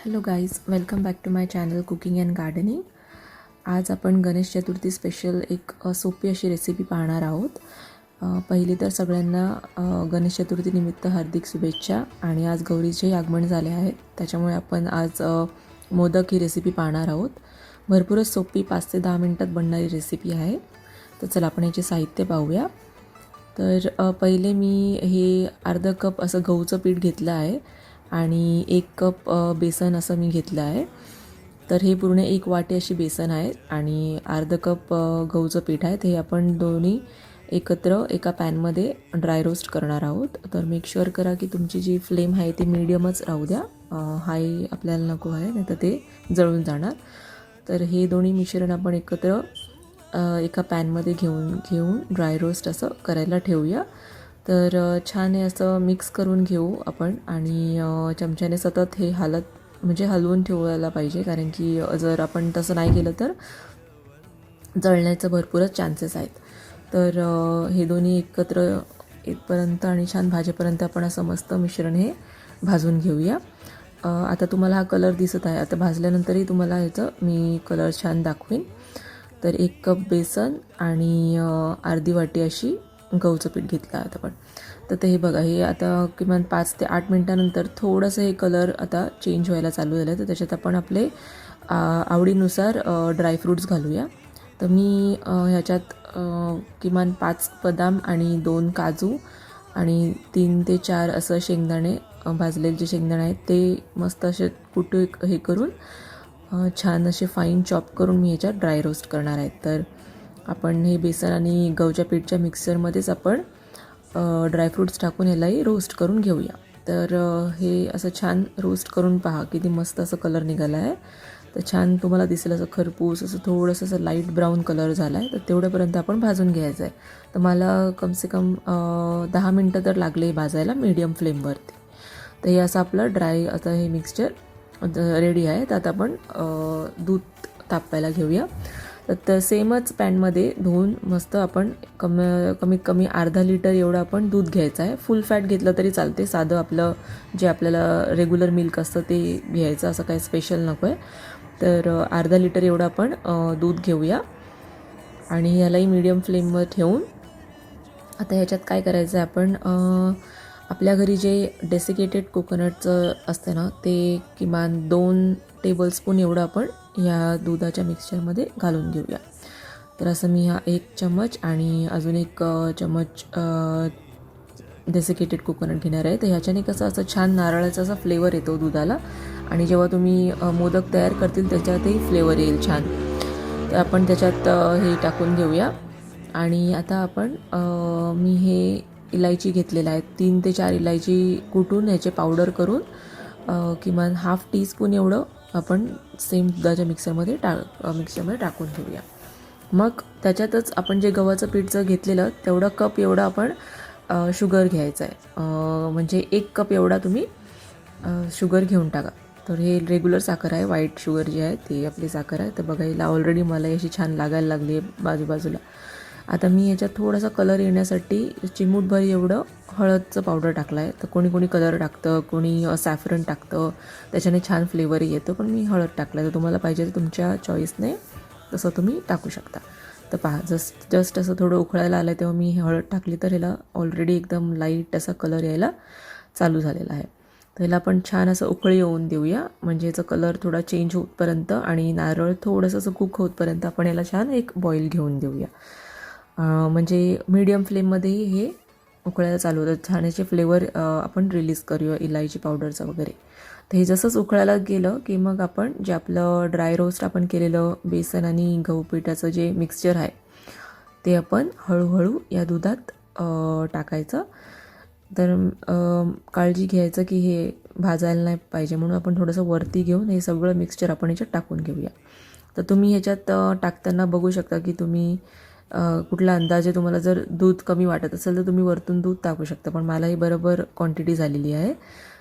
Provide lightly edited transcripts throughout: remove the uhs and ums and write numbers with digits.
Hello guys, welcome back to my channel cooking and gardening. आज आपण Ganesh Chaturthi special एक सोपी अशी रेसिपी पाहणार आहोत. पहिली तर सगळ्यांना गणेश चतुर्थीनिमित्त हार्दिक शुभेच्छा. आणि आज गौरीचेही आगमन झाले आहेत, त्याच्यामुळे आपण आज मोदक ही रेसिपी पाहणार आहोत. भरपूरच सोपी 5 ते 10 मिनटात बनणारी रेसिपी आहे. तर चला आपण याचे साहित्य पाहूया. तर पहिले मी हे अर्धा कप असं गहूचं पीठ घेतलं आहे आणि 1 कप बेसन असं मी घेतलं आहे. तर हे पूर्ण 1 वाटी अशी बेसन आहे आणि अर्धा कप गहूचं पीठ आहे. ते आपण दोन्ही एकत्र एका पॅनमध्ये ड्राय रोस्ट करणार आहोत. तर मेक शुअर करा की तुमची जी फ्लेम आहे ती मीडियमच राहू द्या, हाय आपल्याला नको आहे, नाही तर ते जळून जाणार. तर हे दोन्ही मिश्रण आपण एकत्र एका पॅनमध्ये घेऊन ड्राय रोस्ट असं करायला ठेवूया. तर छान हे असं मिक्स करून घेऊ आपण आणि चमच्याने सतत हे हलवून ठेवायला पाहिजे, कारण की जर आपण तसं नाही केलं तर जळण्याचं भरपूरच चान्सेस आहेत. तर हे दोन्ही एकत्र येतपर्यंत आणि छान भाजेपर्यंत आपण असं मस्त मिश्रण हे भाजून घेऊया. आता तुम्हाला हा कलर दिसत आहे. आता भाजल्यानंतरही तुम्हाला ह्याचं मी कलर छान दाखवेन. तर 1 कप बेसन आणि अर्धी वाटी अशी गहूचं पीठ घेतलं आहे आपण. तर ते हे बघा, हे आता किमान 5 ते 8 मिनटानंतर थोडंसं हे कलर आता चेंज व्हायला चालू झालं आहे. तर त्याच्यात आपण आपले आवडीनुसार ड्रायफ्रूट्स घालूया. तर मी ह्याच्यात किमान 5 बदाम आणि 2 काजू आणि 3 ते 4 असं शेंगदाणे, भाजलेले जे शेंगदाणे आहेत ते मस्त असे हे करून छान असे फाईन चॉप करून मी ह्याच्यात ड्राय रोस्ट करणार आहेत. तर आपण हे बेसन आणि गव्हाच्या पीठच्या मिक्सरमध्येच आपण ड्रायफ्रूट्स टाकून ह्यालाही रोस्ट करून घेऊया. तर हे असं छान रोस्ट करून पहा, किती मस्त असं कलर निघाला आहे. तर छान तुम्हाला दिसेल असं खरपूस असं थोडंसं असं लाईट ब्राऊन कलर झाला आहे. तर तेवढ्यापर्यंत आपण भाजून घ्यायचं आहे. तर मला कमसे कम 10 मिनटं तर लागले भाजायला मीडियम फ्लेमवरती. तर हे असं आपलं ड्राय आता हे मिक्सचर रेडी आहे. तर आता आपण दूध तापवायला घेऊया. तर सेमच पॅनमध्ये धुवून मस्त आपण कमीत कमी अर्धा लिटर एवढं आपण दूध घ्यायचं आहे. फुल फॅट घेतलं तरी चालते, साधं आपलं जे आपल्याला रेग्युलर मिल्क असतं ते घ्यायचं, असं काही स्पेशल नको आहे. तर अर्धा लिटर एवढं आपण दूध घेऊया आणि यालाही मीडियम फ्लेमवर ठेवून आता ह्याच्यात काय करायचं आहे, आपण आपल्या घरी जे डेसिकेटेड कोकोनटचं असते ना, ते किमान 2 टेबलस्पून एवढं आपण ह्या दुधाच्या मिक्सचरमध्ये घालून घेऊया. तर असं मी हा 1 चम्मच आणि अजून 1 चम्मच डेसिकेटेड कोकोनट घेणार आहे. तर ह्याच्याने कसं असं छान नारळाचा असा फ्लेवर येतो दुधाला आणि जेव्हा तुम्ही मोदक तयार करतील त्याच्यातही फ्लेवर येईल छान. तर आपण त्याच्यात हे टाकून घेऊया. आणि आता आपण मी हे इलायची घेतलेला आहे, 3 ते 4 इलायची कुटून ह्याचे पावडर करून किमान ½ टीस्पून एवढं आपण सेम दुधाच्या मिक्सरमध्ये टाकून घेऊया. मग त्याच्यातच आपण जे गव्हाचं पीठचं घेतलेलं तेवढं कप एवढं आपण शुगर घ्यायचं आहे. म्हणजे 1 कप एवढा तुम्ही शुगर घेऊन टाका. तर हे रेग्युलर साखर आहे, व्हाईट शुगर जी आहे ती आपली साखर आहे. तर बघायला ऑलरेडी मला अशी छान लागायला लागली आहे बाजूबाजूला. आता मी याच्यात थोडासा कलर येण्यासाठी चिमूटभर एवढं हळदचं पावडर टाकलं आहे. तर कोणी कलर टाकतं, कोणी सॅफरन टाकतं, त्याच्याने छान फ्लेवरही येतो. पण मी हळद टाकलं आहे. तर तुम्हाला पाहिजे तर तुमच्या चॉईसने तसं तुम्ही टाकू शकता. तर पहा, जस्ट असं थोडं उकळायला आलं तेव्हा मी हळद टाकली, तर ह्याला ऑलरेडी एकदम लाईट असा कलर यायला चालू झालेला आहे. तर ह्याला आपण छान असं उकळी येऊन देऊया, म्हणजे याचा कलर थोडा चेंज होतपर्यंत आणि नारळ थोडंसं असं कुक होतपर्यंत आपण याला छान एक बॉईल घेऊन देऊया. म्हणजे मीडियम फ्लेममध्येही हे उकळायला चालू होतं. छान याचे फ्लेवर आपण रिलीज करूया इलायची पावडरचा वगैरे. तर हे जसंच उकळायला गेलं की मग आपण जे आपलं ड्राय रोस्ट आपण केलेलं बेसन आणि गहू पिठाचं जे मिक्सचर आहे ते आपण हळूहळू या दुधात टाकायचं. तर काळजी घ्यायचं की हे भाजायला नाही पाहिजे, म्हणून आपण थोडंसं वरती घेऊन हे सगळं मिक्सचर आपण ह्याच्यात टाकून घेऊया. तर तुम्ही ह्याच्यात टाकताना बघू शकता की तुम्ही कुठला अंदाजे तुम्हाला जर दूध कमी वाटत असेल तर तुम्ही वरतून दूध टाकू शकता. पण मला ही बरोबर क्वांटिटी झालेली आहे.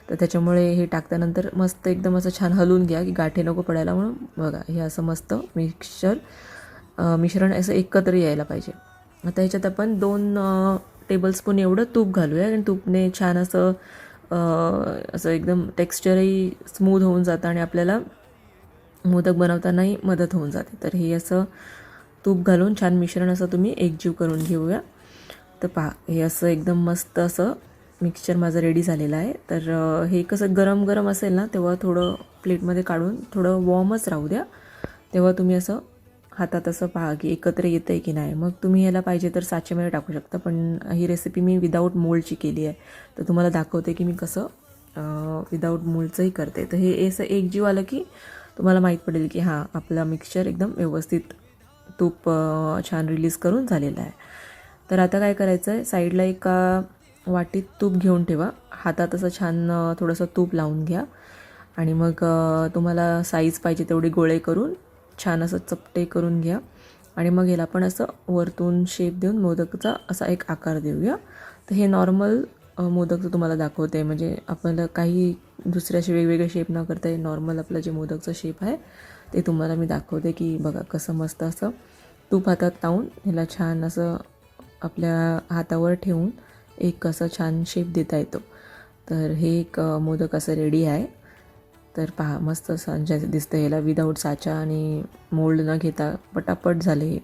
तर त्याच्यामुळे हे टाकल्यानंतर मस्त एकदम असं छान हलवून घ्या की गाठी नको पडायला. म्हणून बघा, हे असं मस्त मिश्रण असं एकत्र यायला पाहिजे. आता ह्याच्यात आपण 2 टेबलस्पून एवढं तूप घालूया आणि तूपने छान असं असं एकदम टेक्स्चरही स्मूथ होऊन जातं आणि आपल्याला मोदक बनवतानाही मदत होऊन जाते. तर हे असं तूप घालून छान मिश्रण असं तुम्ही एकजीव करून घेऊया. तर पहा, हे असं एकदम मस्त असं मिक्सचर माझं रेडी झालेलं आहे. तर हे कसं गरम गरम असेल ना, तेव्हा थोडं प्लेटमध्ये काढून थोडं वॉर्मच राहू द्या. तेव्हा तुम्ही असं हातात असं पहा की एकत्र येतं आहे की नाही. मग तुम्ही ह्याला पाहिजे तर साचेमध्ये टाकू शकता, पण ही रेसिपी मी विदाऊट मोल्डची केली आहे. तर तुम्हाला दाखवते की मी कसं विदाऊट मोल्डचंही करते. तर हे असं एकजीव आलं की तुम्हाला माहीत पडेल की हां, आपला मिक्सचर एकदम व्यवस्थित तूप छान रिलीज करून झालेला आहे. तर आता काय करायचं आहे, साईडला एका वाटीत तूप घेऊन ठेवा. हातात असं छान थोडंसं तूप लावून घ्या आणि मग तुम्हाला साईज पाहिजे तेवढे गोळे करून छान असं चपटे करून घ्या आणि मग याला पण असं वरतून शेप देऊन मोदकचा असा एक आकार देऊया. तर हे नॉर्मल मोदकचं तुम्हाला दाखवते, म्हणजे आपल्याला काही दुसरे असे वेगवेगळे शेप न करता हे नॉर्मल आपलं जे मोदकचं शेप आहे ते तुम्हाला मी दाखवते की बघा कसं मस्त असं तूप हातात लावून ह्याला छान असं आपल्या हातावर ठेवून एक असं छान शेप देता येतो. तर हे एक मोदक असं रेडी आहे. तर पहा, मस्त असं दिसतं. ह्याला विदाऊट साचा आणि मोल्ड न घेता पटापट झाले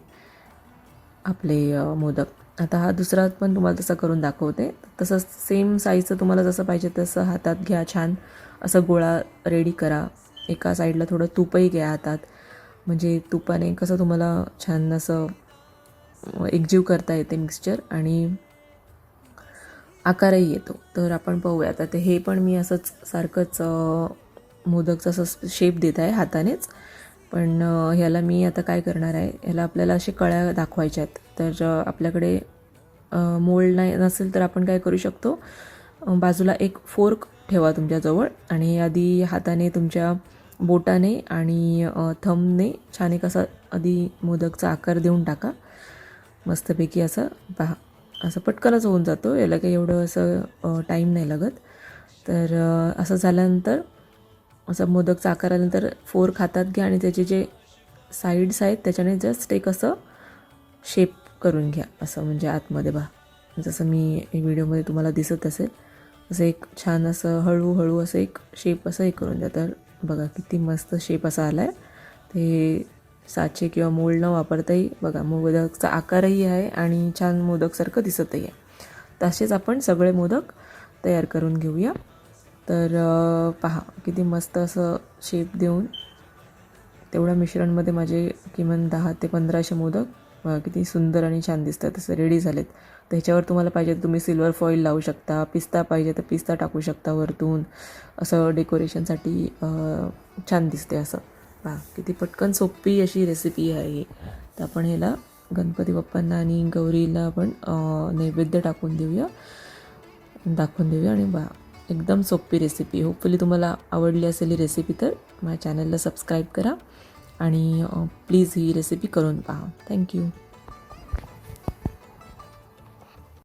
आपले मोदक. आता हा दुसरा पण तुम्हाला तसं करून दाखवते. तसंच सेम साईजचं तुम्हाला जसं पाहिजे तसं हातात घ्या, छान असं गोळा रेडी करा. एका साईडला थोडं तूपही घ्या हातात, म्हणजे तुपाने कसं तुम्हाला छान असं एकजीव करता येते मिक्सचर आणि आकारही येतो. तर आपण पाहूया आता. ते हे पण मी असंच सारखंच मोदकचं असं शेप देत आहे हातानेच. पण ह्याला मी आता काय करणार आहे, ह्याला आपल्याला असे कळ्या दाखवायच्या आहेत. तर आपल्याकडे मोल्ड नाही नसेल तर आपण काय करू शकतो, बाजूला एक फोर्क ठेवा तुमच्याजवळ आणि आधी हाताने तुमच्या बोटाने आणि थंबने छान एक असा आधी मोदकचा आकार देऊन टाका मस्तपैकी. असं पहा, असं पटकनच होऊन जातो, याला काही एवढं असं टाईम नाही लागत. तर असं झाल्यानंतर असं मोदकचा आकार आल्यानंतर फोर्क हातात घ्या आणि त्याचे जे साईड्स आहेत त्याच्याने जस्ट एक असं शेप करून घ्या, असं म्हणजे आतमध्ये जसं मी व्हिडिओमध्ये तुम्हाला दिसत असेल असं एक छान असं हळूहळू असं एक शेप असं हे करून द्या. तर बघा किती मस्त शेप असा आला आहे. ते साचे किंवा मोल्ड न वापरताही बघा मोदकचा आकारही आहे आणि छान मोदकसारखं दिसतही आहे. तसेच आपण सगळे मोदक तयार करून घेऊया. तर पहा किती मस्त असं शेप देऊन तेवढ्या मिश्रणमध्ये माझे किमान 10 ते 15 मोदक किती सुंदर आणि छान दिसतात तसं रेडी झालेत. त्याच्यावर तुम्हाला पाहिजे तर तुम्ही सिल्वर फॉईल लावू शकता, पिस्ता पाहिजे तर पिस्ता टाकू शकता वरतून, असं डेकोरेशनसाठी छान दिसते. असं पहा किती पटकन सोपी अशी रेसिपी आहे ही. तर आपण ह्याला गणपती बाप्पांना आणि गौरीला आपण नैवेद्य दाखवून देऊया आणि एकदम सोपी रेसिपी. होपफुली तुम्हाला आवडली असेल ही रेसिपी, तर माझ्या चॅनलला सबस्क्राईब करा आणि प्लीज ही रेसिपी करून पहा. थँक्यू.